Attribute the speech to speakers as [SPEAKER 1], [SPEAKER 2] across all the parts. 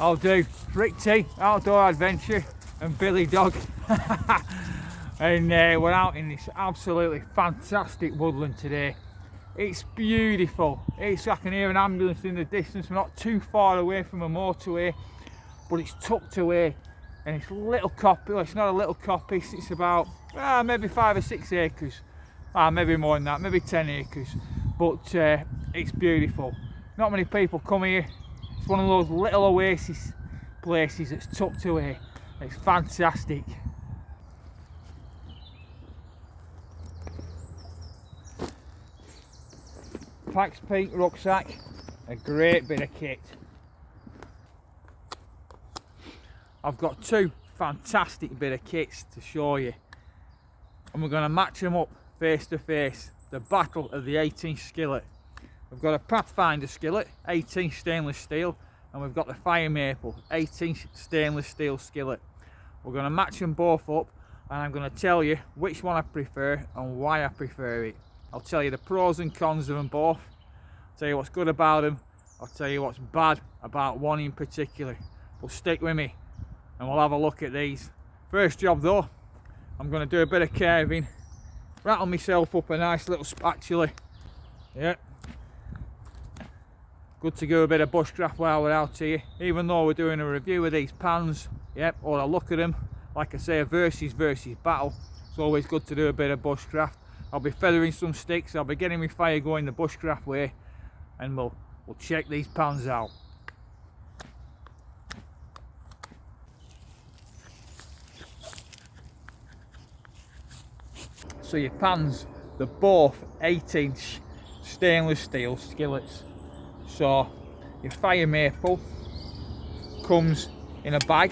[SPEAKER 1] I'll do Rick T, Outdoor Adventure, and Billy Dog. And we're out in this absolutely fantastic woodland today. It's beautiful. I can hear an ambulance in the distance. We're not too far away from a motorway, but it's tucked away. And it's a little coppice. Well, it's not a little coppice, it's about maybe 5 or 6 acres. Maybe more than that, maybe 10 acres. But it's beautiful. Not many people come here. It's one of those little oasis places that's tucked away. It's fantastic. Pax Peak rucksack, a great bit of kit. I've got 2 fantastic bit of kits to show you, and we're going to match them up face to face. The battle of the 18 skillet. We've got a Pathfinder skillet, 18 stainless steel, and we've got the Firemaple, 18 stainless steel skillet. We're going to match them both up, and I'm going to tell you which one I prefer and why I prefer it. I'll tell you the pros and cons of them both. I'll tell you what's good about them. I'll tell you what's bad about one in particular. But stick with me and we'll have a look at these. First job though, I'm going to do a bit of carving, rattle myself up a nice little spatula. Yeah, good to do a bit of bushcraft while we're out here, even though we're doing a review of these pans. Yep, or a look at them, like I say, a versus battle. It's always good to do a bit of bushcraft. I'll be feathering some sticks, I'll be getting my fire going the bushcraft way, and we'll check these pans out. So your pans, they're both 8-inch stainless steel skillets. So your Firemaple comes in a bag,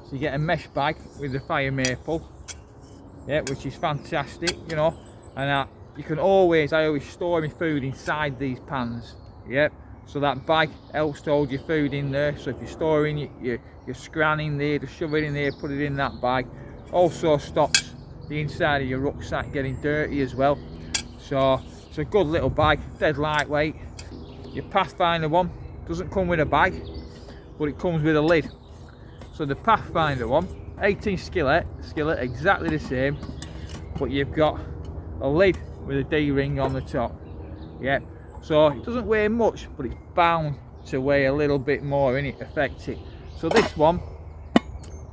[SPEAKER 1] so you get a mesh bag with the Firemaple, yeah, which is fantastic, you know. And I always store my food inside these pans, yeah. So that bag helps to hold your food in there. So if you're storing your scran in there, just shove it in there, put it in that bag. Also stops the inside of your rucksack getting dirty as well. So it's a good little bag, dead lightweight. Your Pathfinder one doesn't come with a bag, but it comes with a lid. So the Pathfinder one, 18 skillet exactly the same, but you've got a lid with a D-ring on the top. Yeah, so it doesn't weigh much, but it's bound to weigh a little bit more, and it affects it. So this one,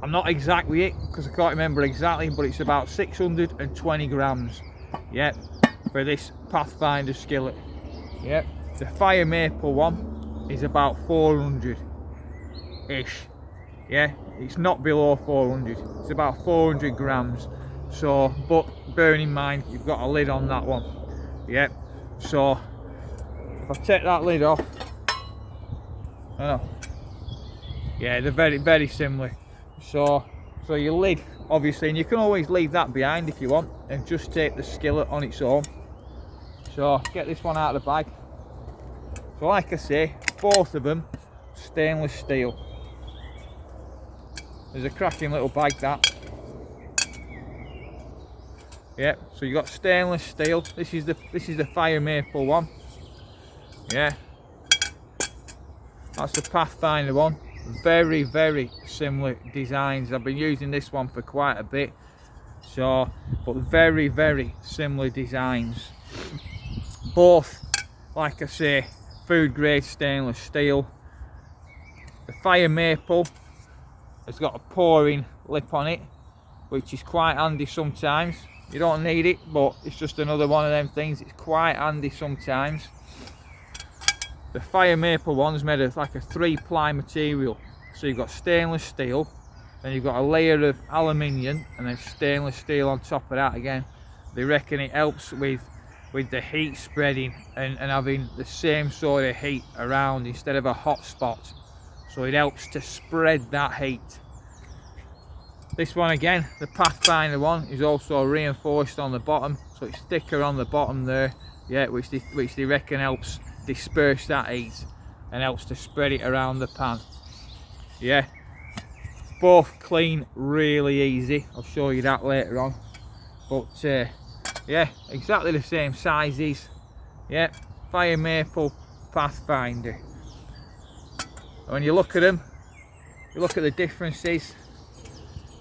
[SPEAKER 1] I'm not exact with it because I can't remember exactly, but it's about 620 grams. Yeah, for this Pathfinder skillet. Yeah, the Firemaple one is about 400-ish. Yeah, it's not below 400. It's about 400 grams. So, but bearing in mind you've got a lid on that one. Yeah, so if I take that lid off, yeah, they're very similar. So your lid, obviously, and you can always leave that behind if you want, and just take the skillet on its own. So get this one out of the bag. So like I say, both of them stainless steel. There's a cracking little bag, that. Yeah, so you got stainless steel. This is the Firemaple one. Yeah, that's the Pathfinder one. Very similar designs. I've been using this one for quite a bit. So, but very similar designs. Both, like I say, food grade stainless steel. The Firemaple has got a pouring lip on it, which is quite handy sometimes. You don't need it, but it's just another one of them things. It's quite handy sometimes. The Firemaple one's made of like a 3-ply material. So you've got stainless steel, then you've got a layer of aluminium, and then stainless steel on top of that again. They reckon it helps with the heat spreading and having the same sort of heat around instead of a hot spot. So it helps to spread that heat. This one again, the Pathfinder one, is also reinforced on the bottom, so it's thicker on the bottom there, yeah, which they reckon helps disperse that heat and helps to spread it around the pan. Yeah, both clean really easy. I'll show you that later on. But yeah, exactly the same sizes. Yeah, Firemaple, Pathfinder. And when you look at them, you look at the differences.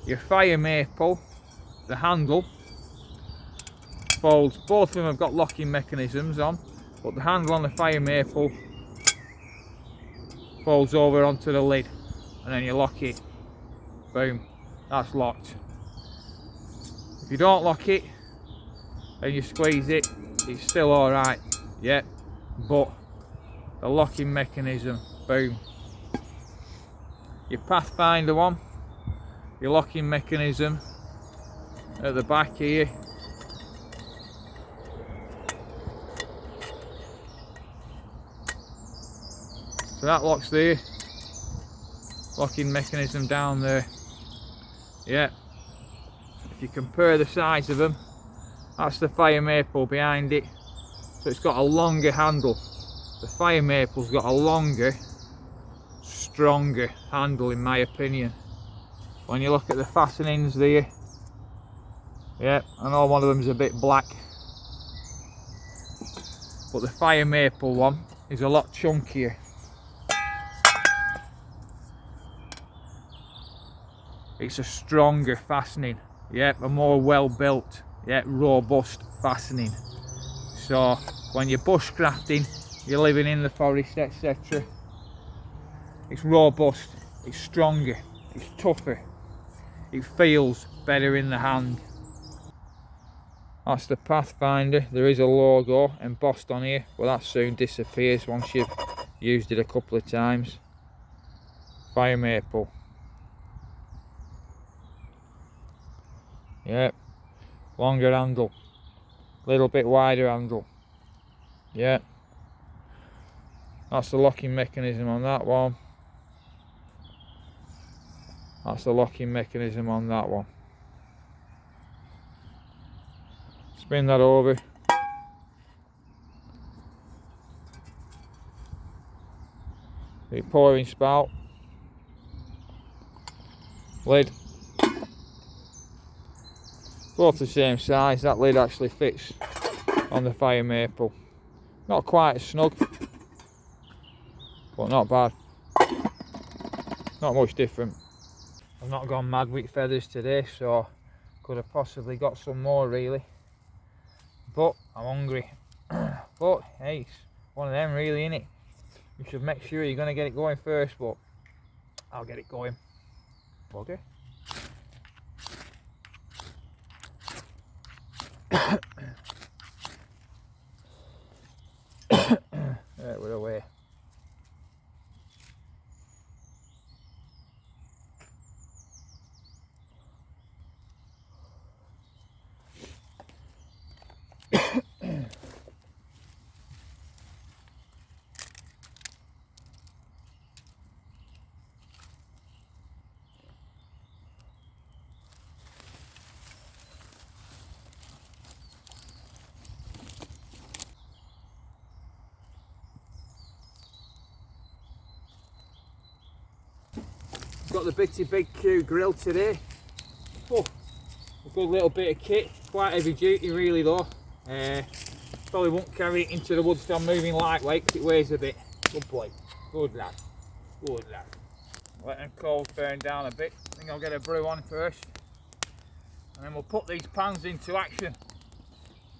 [SPEAKER 1] Your Firemaple, the handle folds, both of them have got locking mechanisms on, but the handle on the Firemaple folds over onto the lid, and then you lock it, boom, that's locked. If you don't lock it and you squeeze it, it's still alright, yeah, but the locking mechanism, boom. Your Pathfinder one, your locking mechanism at the back here, so that locks there, locking mechanism down there, yeah. If you compare the size of them, that's the Firemaple behind it, so it's got a longer handle. The Firemaple's got a longer, stronger handle in my opinion. When you look at the fastenings there, yeah, I know one of them's a bit black, but the Firemaple one is a lot chunkier. It's a stronger fastening, yeah, a more well built, yeah, robust fastening. So when you're bushcrafting, you're living in the forest, etc., it's robust, it's stronger, it's tougher, it feels better in the hand. That's the Pathfinder. There is a logo embossed on here, but that soon disappears once you've used it a couple of times. Firemaple. Yeah, longer handle, little bit wider handle, yeah. That's the locking mechanism on that one. That's the locking mechanism on that one. Spin that over. The pouring spout. Lid. Both the same size. That lid actually fits on the Firemaple. Not quite as snug, but not bad. Not much different. I've not gone mad with feathers today, so could have possibly got some more really, but I'm hungry. But hey, it's one of them really, innit? You should make sure you're going to get it going first, but I'll get it going. Okay. Right, we're away. Got the Bitty Big Q grill today. Oh, a good little bit of kit, quite heavy duty really though. Probably won't carry it into the woods till I'm moving lightweight because it weighs a bit. Good boy, good lad, good lad. Let them coals burn down a bit. I think I'll get a brew on first, and then we'll put these pans into action.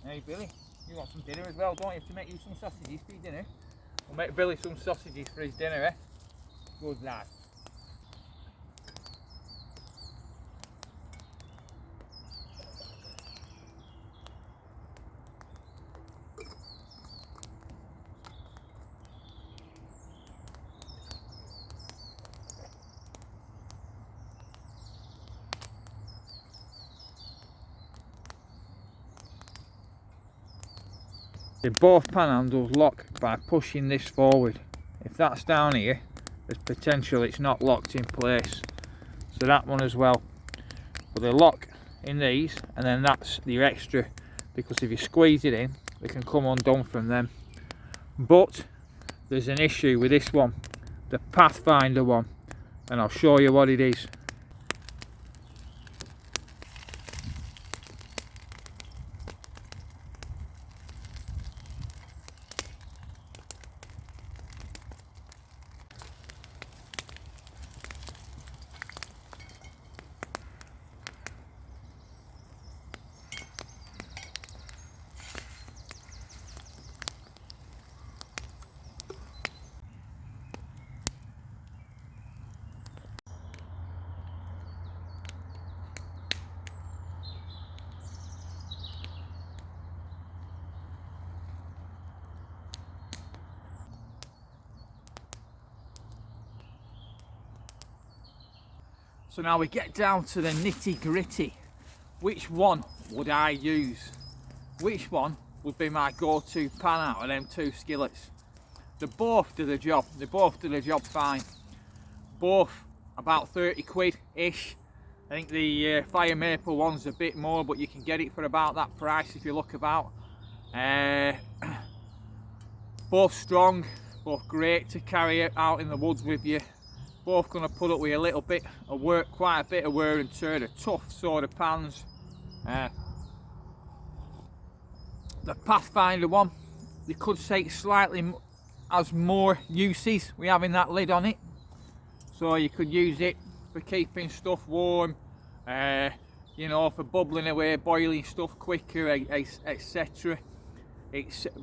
[SPEAKER 1] Hey Billy, you want some dinner as well, don't you? Have to make you some sausages for your dinner. We'll make Billy some sausages for his dinner, eh? Good lad. The both pan handles lock by pushing this forward. If that's down here, there's potential it's not locked in place. So that one as well. But they lock in these, and then that's your extra, because if you squeeze it in, they can come undone from them. But there's an issue with this one, the Pathfinder one, and I'll show you what it is. So now we get down to the nitty gritty. Which one would I use? Which one would be my go-to pan out of them two skillets? They both do the job. They both do the job fine. Both about 30 quid ish. I think the Firemaple one's a bit more, but you can get it for about that price if you look about. Both strong, both great to carry it out in the woods with you. Both going to put up with a little bit of work, quite a bit of wear and tear. The tough sort of pans. The Pathfinder one, you could say it slightly has more uses. We having that lid on it, so you could use it for keeping stuff warm, you know, for bubbling away, boiling stuff quicker, etc.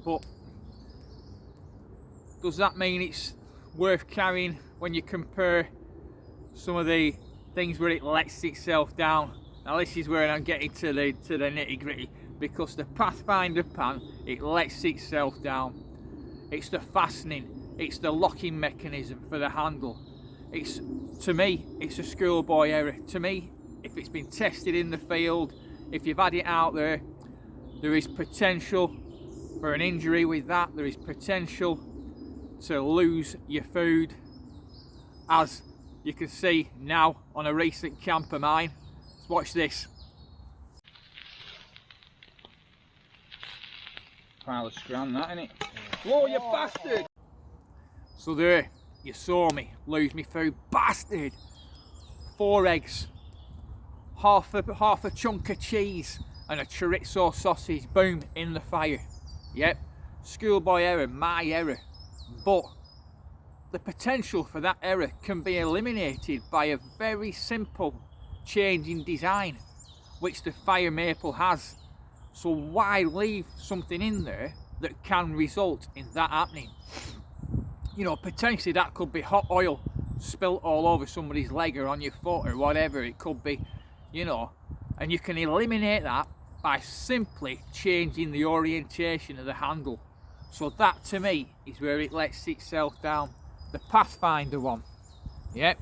[SPEAKER 1] But does that mean it's worth carrying when you compare some of the things where it lets itself down? Now this is where I'm getting to the nitty gritty, because the Pathfinder pan, it lets itself down. It's the fastening, it's the locking mechanism for the handle. It's, to me, it's a schoolboy error. To me, if it's been tested in the field, if you've had it out there, there is potential for an injury with that. There is potential to lose your food, as you can see now on a recent camp of mine. Let's watch this. Pile of scran, that, innit? Whoa, you bastard! So there, you saw me lose me food, bastard! 4 eggs, half a chunk of cheese, and a chorizo sausage, boom, in the fire. Yep, schoolboy error, my error. But the potential for that error can be eliminated by a very simple change in design, which the Firemaple has. So why leave something in there that can result in that happening? You know, potentially that could be hot oil spilt all over somebody's leg or on your foot or whatever it could be, you know, and you can eliminate that by simply changing the orientation of the handle. So that to me is where it lets itself down. The Pathfinder one, yep.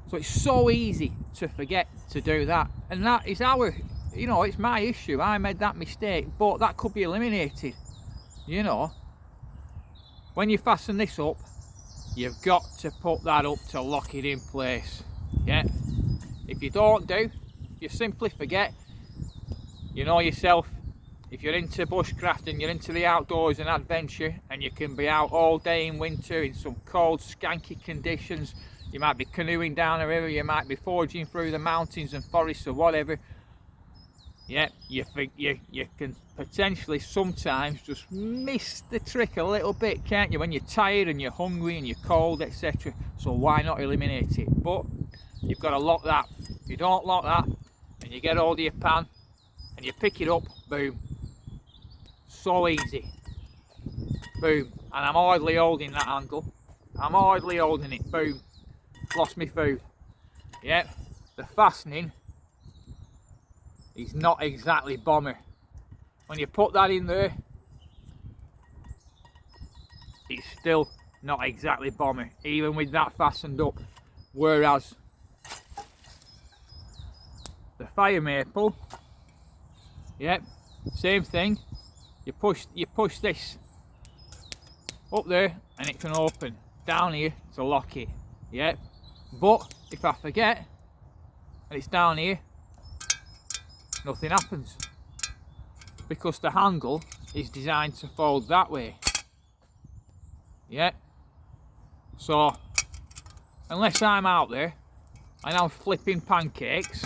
[SPEAKER 1] So it's so easy to forget to do that, and that is our, you know, it's my issue. I made that mistake, but that could be eliminated. You know, when you fasten this up, you've got to put that up to lock it in place. Yeah, if you don't do, you simply forget. You know yourself, if you're into bushcraft and you're into the outdoors and adventure, and you can be out all day in winter in some cold skanky conditions, you might be canoeing down a river, you might be foraging through the mountains and forests or whatever. Yeah, you can potentially sometimes just miss the trick a little bit, can't you, when you're tired and you're hungry and you're cold, etc. So why not eliminate it? But you've got to lock that. If you don't lock that, and you get hold of your pan and you pick it up, boom, so easy, boom. And I'm hardly holding that handle, I'm hardly holding it, boom, lost my food. Yeah, the fastening is not exactly bomber. When you put that in there, it's still not exactly bomber, even with that fastened up. Whereas the Firemaple, yep, same thing. You push this up there and it can open down here to lock it. Yep. But if I forget and it's down here, nothing happens, because the handle is designed to fold that way. Yeah, so unless I'm out there and I'm flipping pancakes,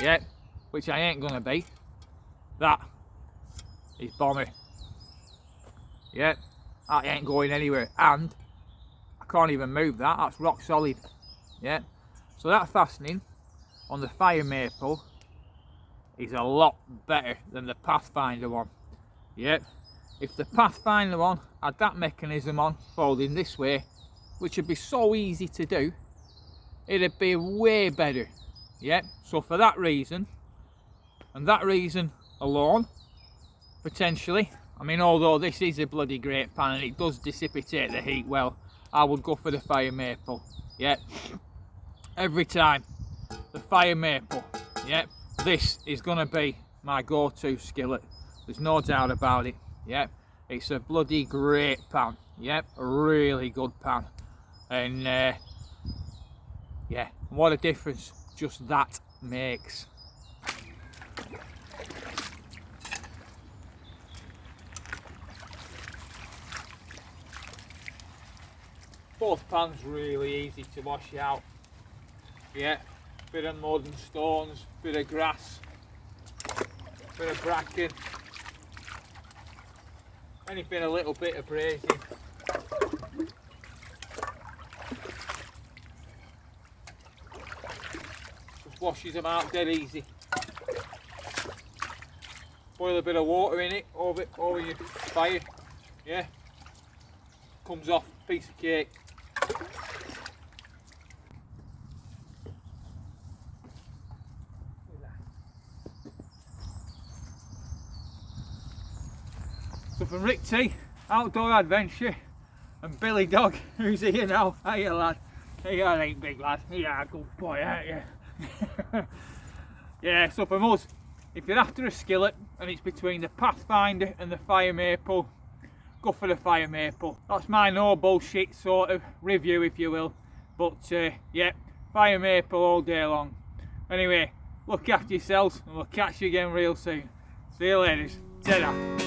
[SPEAKER 1] yeah, which I ain't gonna be, that is bomber. Yeah, that ain't going anywhere, and I can't even move that, that's rock solid. Yeah, so that fastening on the Firemaple is a lot better than the Pathfinder one. Yep, if the Pathfinder one had that mechanism on, folding this way, which would be so easy to do, it'd be way better. Yep, so for that reason, and that reason alone, potentially, I mean, although this is a bloody great pan and it does dissipate the heat well, I would go for the Firemaple. Yep, every time, the Firemaple. Yep, this is gonna be my go-to skillet. There's no doubt about it. Yep, it's a bloody great pan. Yep, a really good pan. And yeah, what a difference just that makes. Both pans really easy to wash out. Yeah, bit of mud and stones, bit of grass, bit of bracken, anything a little bit abrasive. Just washes them out dead easy. Boil a bit of water in it over your fire. Yeah, comes off, piece of cake. So from Rick T, Outdoor Adventure, and Billy Dog, who's here now. Hiya lad. Hey, you ain't big lad. Yeah, good boy, aren't you? Yeah, so from us, if you're after a skillet and it's between the Pathfinder and the Firemaple, go for the Firemaple. That's my no bullshit sort of review, if you will. But yeah, Firemaple all day long. Anyway, look after yourselves and we'll catch you again real soon. See you ladies. Ta-da.